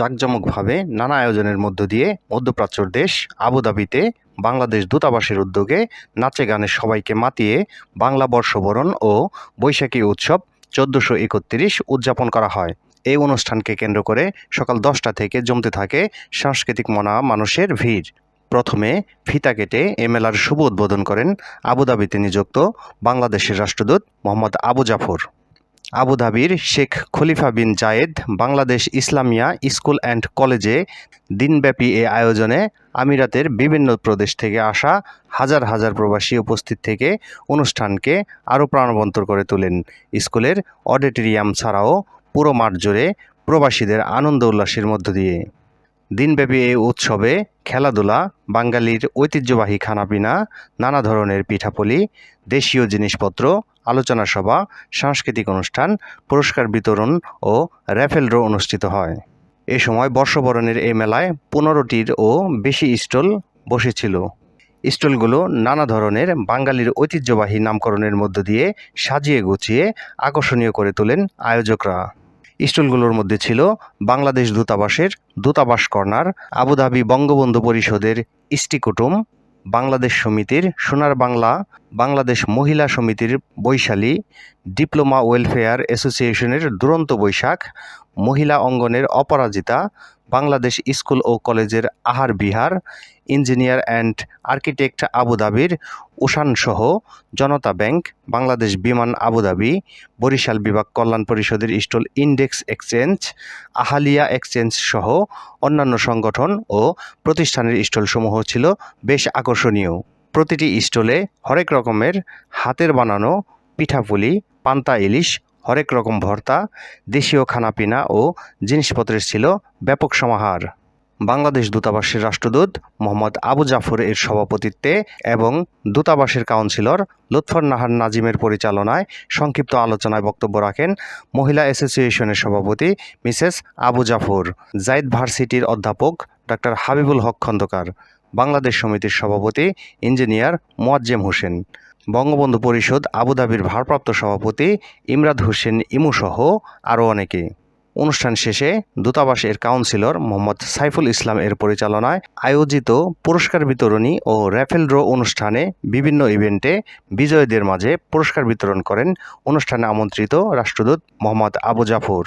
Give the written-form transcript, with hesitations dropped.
জাঁকজমকভাবে নানা আয়োজনের মধ্য দিয়ে মধ্যপ্রাচ্যের দেশ আবুধাবিতে বাংলাদেশ দূতাবাসের উদ্যোগে নাচে গানে সবাইকে মাতিয়ে বাংলা বর্ষবরণ ও বৈশাখী উৎসব ১৪৩১ উদযাপন করা হয়। এই অনুষ্ঠানকে কেন্দ্র করে সকাল ১০টা থেকে জমতে থাকে সাংস্কৃতিক মনা মানুষের ভিড়। প্রথমে ফিতা কেটে এ মেলার শুভ উদ্বোধন করেন আবুধাবিতে নিযুক্ত বাংলাদেশের রাষ্ট্রদূত মোহাম্মদ আবু জাফর। আবুধাবির শেখ খলিফা বিন জায়েদ বাংলাদেশ ইসলামিয়া স্কুল অ্যান্ড কলেজে দিনব্যাপী এ আয়োজনে আমিরাতের বিভিন্ন প্রদেশ থেকে আসা হাজার হাজার প্রবাসী উপস্থিত থেকে অনুষ্ঠানকে আরও প্রাণবন্ত করে তোলেন। স্কুলের অডিটোরিয়াম ছাড়াও পুরো মাঠ জুড়ে প্রবাসীদের আনন্দ উল্লাসের মধ্য দিয়ে দিনব্যাপী এই উৎসবে খেলাধুলা, বাঙালির ঐতিহ্যবাহী খানাপিনা, নানা ধরনের পিঠাপুলি, দেশীয় জিনিসপত্র, আলোচনা সভা, সাংস্কৃতিক অনুষ্ঠান, পুরস্কার বিতরণ ও র্যাফেল ড্র অনুষ্ঠিত হয়। এ সময় বর্ষবরণের এই মেলায় ১৫টিরও বেশি স্টল বসেছিল। স্টলগুলো নানা ধরনের বাঙালির ঐতিহ্যবাহী নামকরণের মধ্য দিয়ে সাজিয়ে গুছিয়ে আকর্ষণীয় করে তোলেন আয়োজকরা। স্টলগুলোর মধ্যে ছিল বাংলাদেশ দূতাবাসের দূতাবাস কর্নার, আবুধাবি বঙ্গবন্ধু পরিষদের ইষ্টিকুটুম, বাংলাদেশ সমিতির সোনার বাংলা, বাংলাদেশ মহিলা সমিতির বৈশালী, ডিপ্লোমা ওয়েলফেয়ার অ্যাসোসিয়েশনের দুরন্ত বৈশাখ, মহিলা অঙ্গনের অপরাজিতা, বাংলাদেশ স্কুল ও কলেজের আহার বিহার, ইঞ্জিনিয়ার অ্যান্ড আর্কিটেক্ট আবুধাবির উশানসহ জনতা ব্যাংক, বাংলাদেশ বিমান আবুধাবি, বরিশাল বিভাগ কল্যাণ পরিষদের stall index exchange, Ahalia exchange সহ অন্যান্য সংগঠন ও প্রতিষ্ঠানের স্টলসমূহ ছিল বেশ আকর্ষণীয়। প্রতিটি স্টলে হরেক রকমের হাতের বানানো পিঠাপুলি, পান্তা ইলিশ, হরেক রকম ভর্তা, দেশীয় খানাপিনা ও জিনিসপত্রের ছিল ব্যাপক সমাহার। বাংলাদেশ দূতাবাসের রাষ্ট্রদূত মোহাম্মদ আবু জাফর এর সভাপতিত্বে এবং দূতাবাসের কাউন্সিলর লুৎফর নাহার নাজিমের পরিচালনায় সংক্ষিপ্ত আলোচনায় বক্তব্য রাখেন মহিলা অ্যাসোসিয়েশনের সভাপতি মিসেস আবু জাফর, জায়েদ ভার্সিটির অধ্যাপক ডাক্তার হাবিবুল হক খন্দকার, বাংলাদেশ সমিতির সভাপতি ইঞ্জিনিয়ার মোয়াজ্জেম হোসেন, বঙ্গবন্ধু পরিষদ আবুধাবির ভারপ্রাপ্ত সভাপতি ইমরাদ হোসেন ইমুসহ আরও অনেকে। অনুষ্ঠান শেষে দূতাবাসের কাউন্সিলর মোহাম্মদ সাইফুল ইসলাম এর পরিচালনায় আয়োজিত পুরস্কার বিতরণী ও র্যাফেল ড্র অনুষ্ঠানে বিভিন্ন ইভেন্টে বিজয়ীদের মাঝে পুরস্কার বিতরণ করেন অনুষ্ঠানে আমন্ত্রিত রাষ্ট্রদূত মোহাম্মদ আবু জাফর।